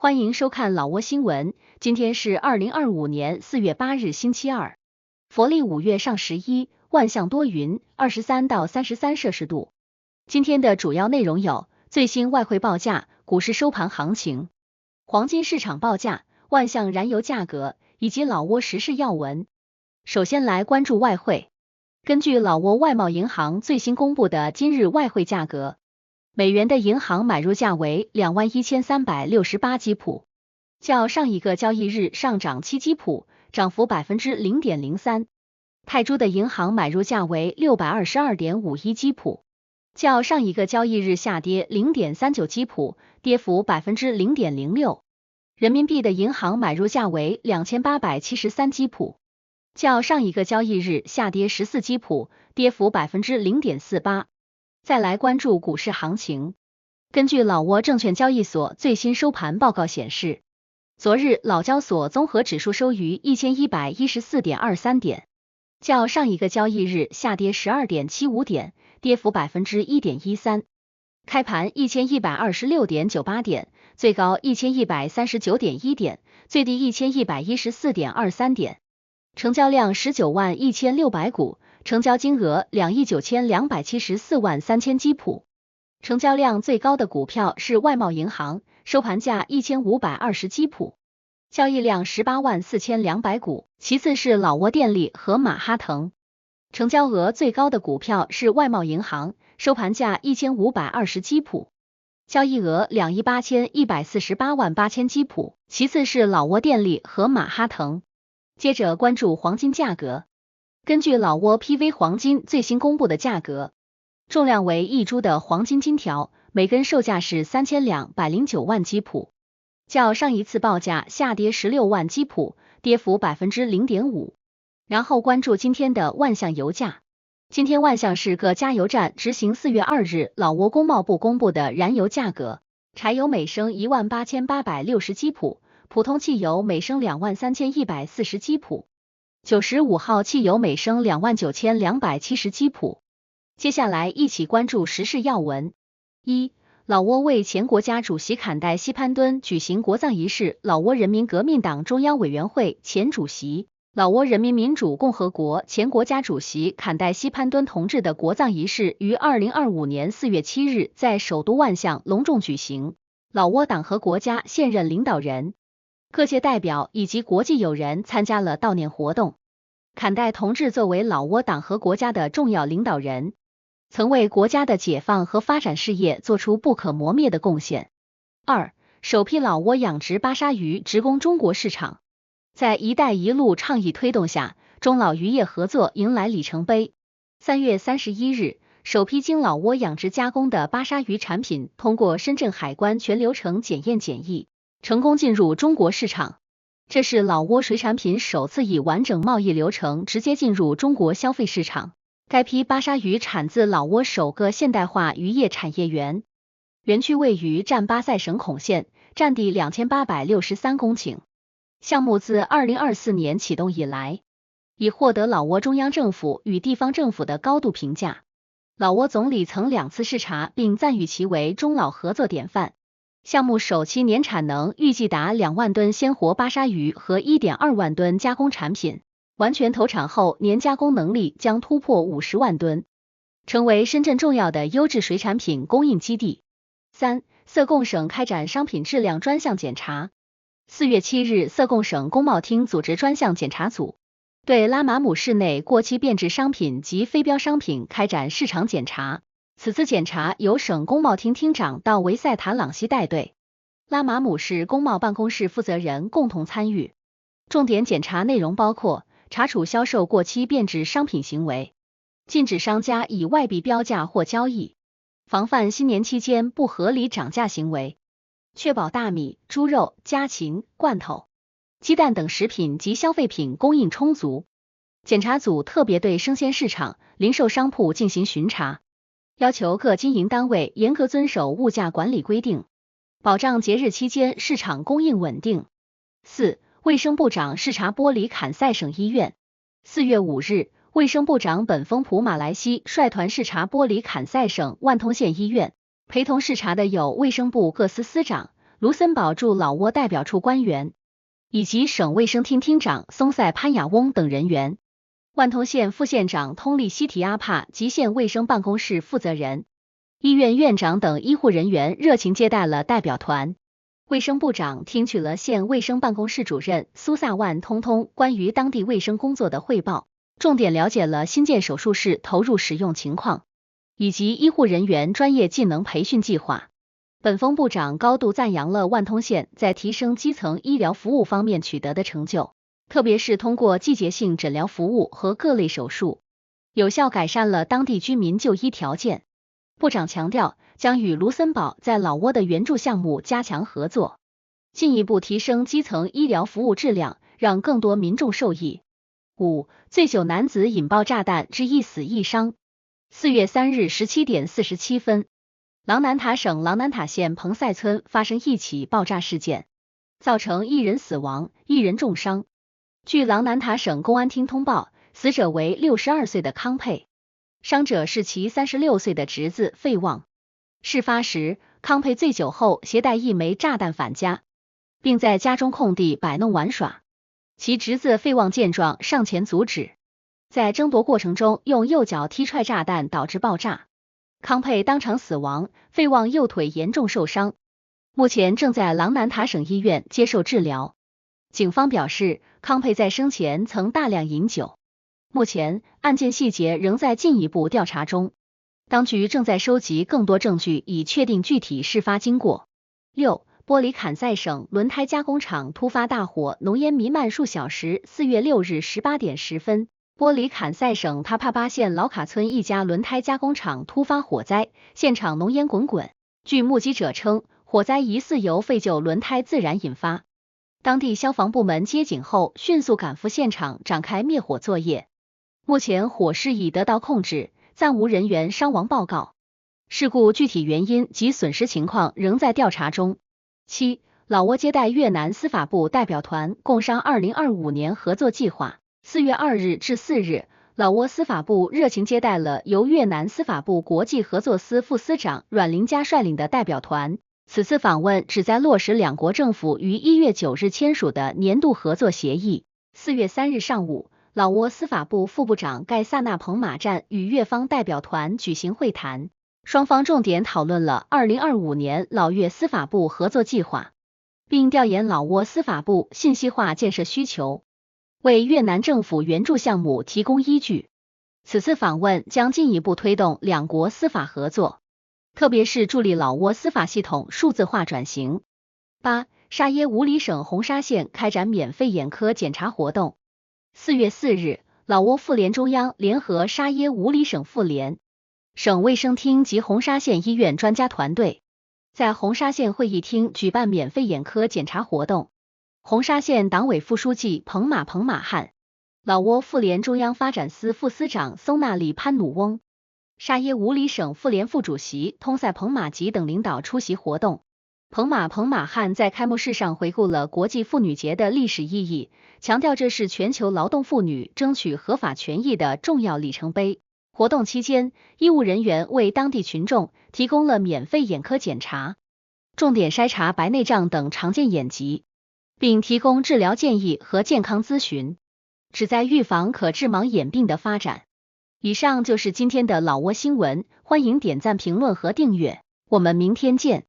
欢迎收看老挝新闻，今天是2025年4月8日星期二，佛历5月上11，万象多云，23到33摄氏度。今天的主要内容有：最新外汇报价、股市收盘行情、黄金市场报价、万象燃油价格以及老挝时事要闻。首先来关注外汇。根据老挝外贸银行最新公布的今日外汇价格，美元的银行买入价为21368基普，较上一个交易日上涨7基普，涨幅0.03%。泰铢的银行买入价为622.51基普，较上一个交易日下跌0.39基普，跌幅0.06%。人民币的银行买入价为2873基普，较上一个交易日下跌14基普，跌幅0.48%。再来关注股市行情。根据老挝证券交易所最新收盘报告显示，昨日老交所综合指数收于1114.23点，较上一个交易日下跌12.75点，跌幅1.13%。开盘1126.98点，最高1139.1点，最低1114.23点。成交量191600股，成交金额2亿9274万3000基普。成交量最高的股票是外贸银行，收盘价1520基普，交易量184200股，其次是老挝电力和马哈腾。成交额最高的股票是外贸银行，收盘价1520基普，交易额28148万8000基普，其次是老挝电力和马哈腾。接着关注黄金价格。根据老挝 PV 黄金最新公布的价格，重量为1铢的黄金金条，每根售价是3209万基普，较上一次报价下跌16万基普，跌幅0.5%。然后关注今天的万象油价。今天万象市各加油站执行4月2日老挝工贸部公布的燃油价格，柴油每升18860基普，普通汽油每升23140基普，95号汽油每升29270基普。接下来一起关注时事要闻。1. 老挝为前国家主席坎代西潘敦举行国葬仪式。老挝人民革命党中央委员会前主席、老挝人民民主共和国前国家主席坎代西潘敦同志的国葬仪式于2025年4月7日在首都万象隆重举行。老挝党和国家现任领导人、各界代表以及国际友人参加了悼念活动。坎代同志作为老挝党和国家的重要领导人，曾为国家的解放和发展事业做出不可磨灭的贡献。2. 首批老挝养殖巴沙鱼直供中国市场。在一带一路倡议推动下，中老渔业合作迎来里程碑。3月31日，首批经老挝养殖加工的巴沙鱼产品通过深圳海关全流程检验检疫，成功进入中国市场。这是老挝水产品首次以完整贸易流程直接进入中国消费市场。该批巴沙鱼产自老挝首个现代化渔业产业园，园区位于占巴塞省孔县，占地2863公顷。项目自2024年启动以来，已获得老挝中央政府与地方政府的高度评价。老挝总理曾2次视察并赞誉其为中老合作典范。项目首期年产能预计达2万吨鲜活巴沙鱼和 1.2 万吨加工产品，完全投产后年加工能力将突破50万吨，成为深圳重要的优质水产品供应基地。3. 色贡省开展商品质量专项检查。4月7日，色贡省工贸厅组织专项检查组，对拉玛姆市内过期变质商品及非标商品开展市场检查。此次检查由省工贸厅厅长到维塞塔朗西带队，拉玛姆市工贸办公室负责人共同参与。重点检查内容包括查处销售过期变质商品行为，禁止商家以外币标价或交易，防范新年期间不合理涨价行为，确保大米、猪肉、家禽、罐头、鸡蛋等食品及消费品供应充足。检查组特别对生鲜市场、零售商铺进行巡查，要求各经营单位严格遵守物价管理规定，保障节日期间市场供应稳定。4. 卫生部长视察玻里坎塞省医院。4月5日，卫生部长本丰普马来西率团视察玻里坎塞省万通县医院，陪同视察的有卫生部各司司长、卢森堡驻老挝代表处官员，以及省卫生厅厅长松塞潘雅翁等人员，万通县副县长通利西提阿帕及县卫生办公室负责人、医院院长等医护人员热情接待了代表团。卫生部长听取了县卫生办公室主任苏萨万通通关于当地卫生工作的汇报，重点了解了新建手术室投入使用情况，以及医护人员专业技能培训计划。本峰部长高度赞扬了万通县在提升基层医疗服务方面取得的成就，特别是通过季节性诊疗服务和各类手术，有效改善了当地居民就医条件。部长强调，将与卢森堡在老挝的援助项目加强合作，进一步提升基层医疗服务质量，让更多民众受益。5. 醉酒男子引爆炸弹致一死一伤。4月3日17点47分，琅南塔省琅南塔县彭赛村发生一起爆炸事件，造成1人死亡，1人重伤。据琅南塔省公安厅通报，死者为62岁的康佩，伤者是其36岁的侄子费旺。事发时，康佩醉酒后携带一枚炸弹返家，并在家中空地摆弄玩耍。其侄子费旺见状上前阻止，在争夺过程中用右脚踢踹炸弹，导致爆炸。康佩当场死亡，费旺右腿严重受伤，目前正在琅南塔省医院接受治疗。警方表示，康佩在生前曾大量饮酒。目前案件细节仍在进一步调查中，当局正在收集更多证据以确定具体事发经过。6. 波里坎塞省轮胎加工厂突发大火，浓烟弥漫数小时。4月6日18点10分，波里坎塞省塔帕巴县劳卡村一家轮胎加工厂突发火灾，现场浓烟滚滚。据目击者称，火灾疑似由废旧轮胎自燃引发。当地消防部门接警后，迅速赶赴现场展开灭火作业。目前火势已得到控制，暂无人员伤亡报告。事故具体原因及损失情况仍在调查中。7. 老挝接待越南司法部代表团共商2025年合作计划。4月2日至4日，老挝司法部热情接待了由越南司法部国际合作司副司长阮林佳率领的代表团。此次访问旨在落实两国政府于1月9日签署的年度合作协议。4月3日上午，老挝司法部副部长盖萨纳彭马站与越方代表团举行会谈，双方重点讨论了2025年老越司法部合作计划，并调研老挝司法部信息化建设需求，为越南政府援助项目提供依据。此次访问将进一步推动两国司法合作，特别是助力老挝司法系统数字化转型。8. 沙耶武里省红沙县开展免费眼科检查活动。4月4日，老挝妇联中央联合沙耶武里省妇联、省卫生厅及红沙县医院专家团队，在红沙县会议厅举办免费眼科检查活动。红沙县党委副书记彭马汉、老挝妇联中央发展司副司长松纳里潘努翁、沙耶武里省妇联副主席通塞彭马吉等领导出席活动。彭马汉在开幕式上回顾了国际妇女节的历史意义，强调这是全球劳动妇女争取合法权益的重要里程碑。活动期间，医务人员为当地群众提供了免费眼科检查，重点筛查白内障等常见眼疾，并提供治疗建议和健康咨询，旨在预防可致盲眼病的发展。以上就是今天的老挝新闻，欢迎点赞、评论和订阅，我们明天见。